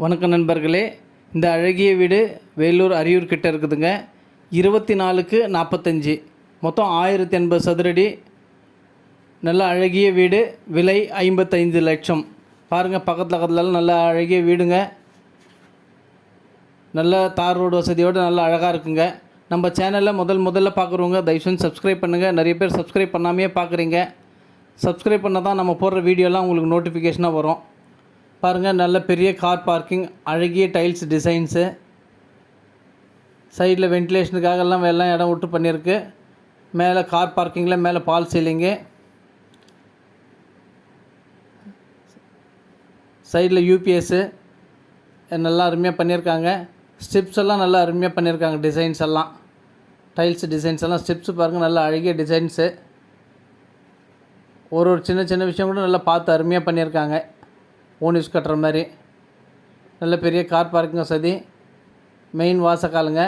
வணக்கம் நண்பர்களே, இந்த அழகிய வீடு வேலூர் அரியூர் கிட்ட இருக்குதுங்க. 24க்கு 45, மொத்தம் 1080 சதுரடி. நல்ல அழகிய வீடு, விலை 55 லட்சம். பாருங்கள், பக்கத்தில் நல்ல அழகிய வீடுங்க. நல்ல தார் ரோடு வசதியோடு நல்ல அழகாக இருக்குங்க. நம்ம சேனலில் முதல்ல பார்க்குறவங்க தயவுசெய்து சப்ஸ்கிரைப் பண்ணுங்கள். நிறைய பேர் சப்ஸ்கிரைப் பண்ணாமையே பார்க்குறீங்க. சப்ஸ்கிரைப் பண்ணால் தான் நம்ம போடுற வீடியோலாம் உங்களுக்கு நோட்டிஃபிகேஷனாக வரும். பாருங்கள், நல்ல பெரிய கார் பார்க்கிங், அழகிய டைல்ஸ் டிசைன்ஸு, சைடில் வென்டிலேஷனுக்காக எல்லாம் இடம் விட்டு பண்ணியிருக்கு. மேலே கார் பார்க்கிங்கில் மேலே பால் சீலிங்கு, சைடில் யூபிஎஸ்ஸு நல்லா அருமையாக பண்ணியிருக்காங்க. ஸ்டெப்ஸ் எல்லாம் நல்லா அருமையாக பண்ணியிருக்காங்க. டிசைன்ஸ் எல்லாம் டைல்ஸ் டிசைன்ஸ் எல்லாம் ஸ்டெப்ஸு பாருங்கள், நல்ல அழகிய டிசைன்ஸு. ஒரு சின்ன விஷயம் கூட நல்லா பார்த்து அருமையாக பண்ணியிருக்காங்க. ஓன் யூஸ் கட்டுற மாதிரி நல்ல பெரிய கார் பார்க்கிங் வசதி. மெயின் வாசக்காலுங்க,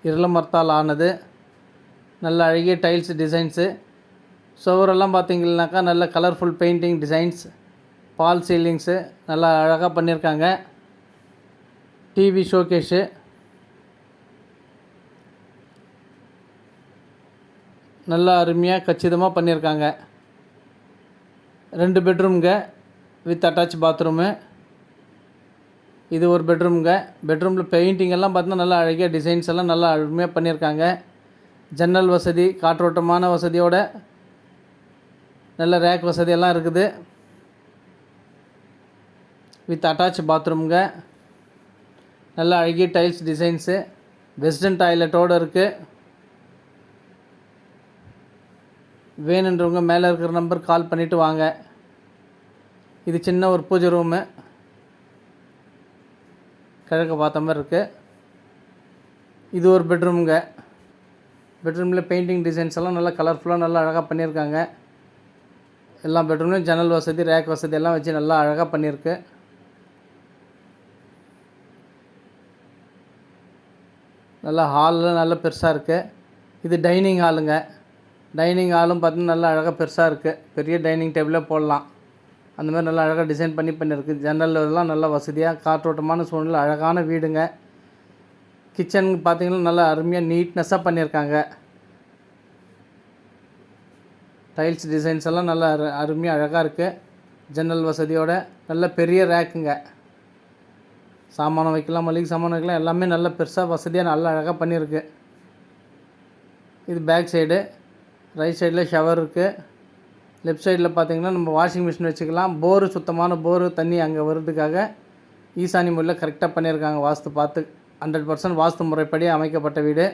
இருள மரத்தால் ஆனது. நல்ல அழகிய டைல்ஸ் டிசைன்ஸு. சுவரெல்லாம் பார்த்திங்கனாக்கா நல்ல கலர்ஃபுல் பெயிண்டிங் டிசைன்ஸ், பால் சீலிங்ஸு நல்லா அழகாக பண்ணியிருக்காங்க. டிவி ஷோகேஷு, நல்லா அருமையாக கச்சிதமாக பண்ணியிருக்காங்க. 2 பெட்ரூம்ங்க வித் அட்டாச் பாத்ரூமு. இது ஒரு பெட்ரூம்ங்க. பெட்ரூமில் பெயிண்டிங் எல்லாம் பார்த்தீங்கன்னா நல்லா அழகிய டிசைன்ஸ் எல்லாம் நல்லா அருமையாக பண்ணியிருக்காங்க. ஜன்னல் வசதி, காற்றோட்டமான வசதியோட நல்ல ரேக் வசதியெல்லாம் இருக்குது. வித் அட்டாச் பாத்ரூம்ங்க. நல்ல அழகிய டைல்ஸ் டிசைன்ஸு, வெஸ்டர்ன் டாய்லெட்டோடு இருக்குது. வேணுன்றவங்க மேலே இருக்கிற நம்பர் கால் பண்ணிவிட்டு வாங்க. இது சின்ன ஒரு பூஜை ரூமு, கிழக்கு பார்த்த மாதிரி இருக்குது. இது ஒரு பெட்ரூமுங்க. பெட்ரூமில் பெயிண்டிங் டிசைன்ஸ் எல்லாம் நல்லா கலர்ஃபுல்லாக நல்லா அழகாக பண்ணியிருக்காங்க. எல்லா பெட்ரூம்லேயும் ஜன்னல் வசதி, ரேக் வசதி எல்லாம் வச்சு நல்லா அழகாக பண்ணியிருக்கு. நல்லா ஹாலில் நல்லா பெருசாக இருக்குது. இது டைனிங் ஹாலுங்க. டைனிங் ஹாலும் பார்த்தீங்கன்னா நல்லா அழகாக பெருசாக இருக்குது. பெரிய டைனிங் டேபிளே போடலாம். அந்த மாதிரி நல்லா அழகாக டிசைன் பண்ணியிருக்கு. ஜன்னல்லாம் நல்லா வசதியாக காற்றோட்டமான சூழ்நிலை அழகான வீடுங்க. கிச்சன் பார்த்திங்கன்னா நல்லா அருமையாக நீட்னஸாக பண்ணியிருக்காங்க. டைல்ஸ் டிசைன்ஸ் எல்லாம் நல்லா அருமையாக அழகாக இருக்குது. ஜன்னல் வசதியோட நல்ல பெரிய ரேக்குங்க. சாமானம் வைக்கலாம், மளிகை சாமானம் வைக்கலாம், எல்லாமே நல்ல பெருசாக வசதியாக நல்லா அழகாக பண்ணியிருக்கு. இது பேக் சைடு. ரைட் சைடில் ஷவர் இருக்குது. லெஃப்ட் சைடில் பார்த்திங்கன்னா நம்ம வாஷிங் மிஷின் வச்சுக்கலாம். போரு, சுத்தமான போரு தண்ணி அங்கே வர்றதுக்காக ஈசானி முறையில் கரெக்டாக பண்ணியிருக்காங்க. வாஸ்து பார்த்து 100% வாஸ்து முறைப்படி அமைக்கப்பட்ட வீடு.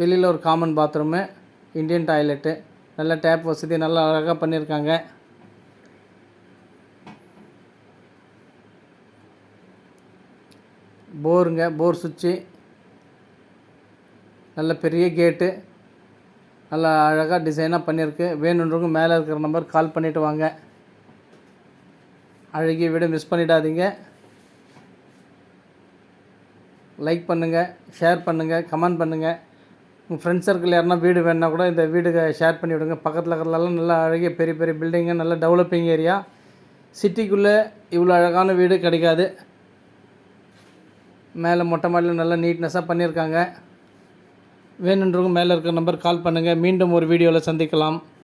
வெளியில் ஒரு காமன் பாத்ரூமு, இந்தியன் டாய்லெட்டு, நல்ல டேப் வசதி நல்லா அழகாக பண்ணியிருக்காங்க. போருங்க, போர் சுவிட்சு, நல்ல பெரிய கேட்டு, நல்லா அழகாக டிசைனாக பண்ணியிருக்கு. வேணுன்றவங்க மேலே இருக்கிற நம்பர் கால் பண்ணிவிட்டு வாங்க. அழகிய வீடு மிஸ் பண்ணிடாதீங்க. லைக் பண்ணுங்கள், ஷேர் பண்ணுங்கள், கமெண்ட் பண்ணுங்கள். உங்கள் ஃப்ரெண்ட்ஸ் சர்க்கிள் யாருன்னா வீடு வேணுன்னா கூட இந்த வீடுக்கு ஷேர் பண்ணி விடுங்க. பக்கத்தில் இருக்கிறதெல்லாம் நல்லா அழகிய பெரிய பெரிய பில்டிங்கு, நல்ல டெவலப்பிங் ஏரியா. சிட்டிக்குள்ளே இவ்வளோ அழகான வீடு கிடைக்காது. மேலே மொட்டை மாடியில் நல்லா நீட்னஸாக பண்ணியிருக்காங்க. வேணுன்றவங்க மேலே இருக்கிற நம்பர் கால் பண்ணுங்கள். மீண்டும் ஒரு வீடியோவில் சந்திக்கலாம்.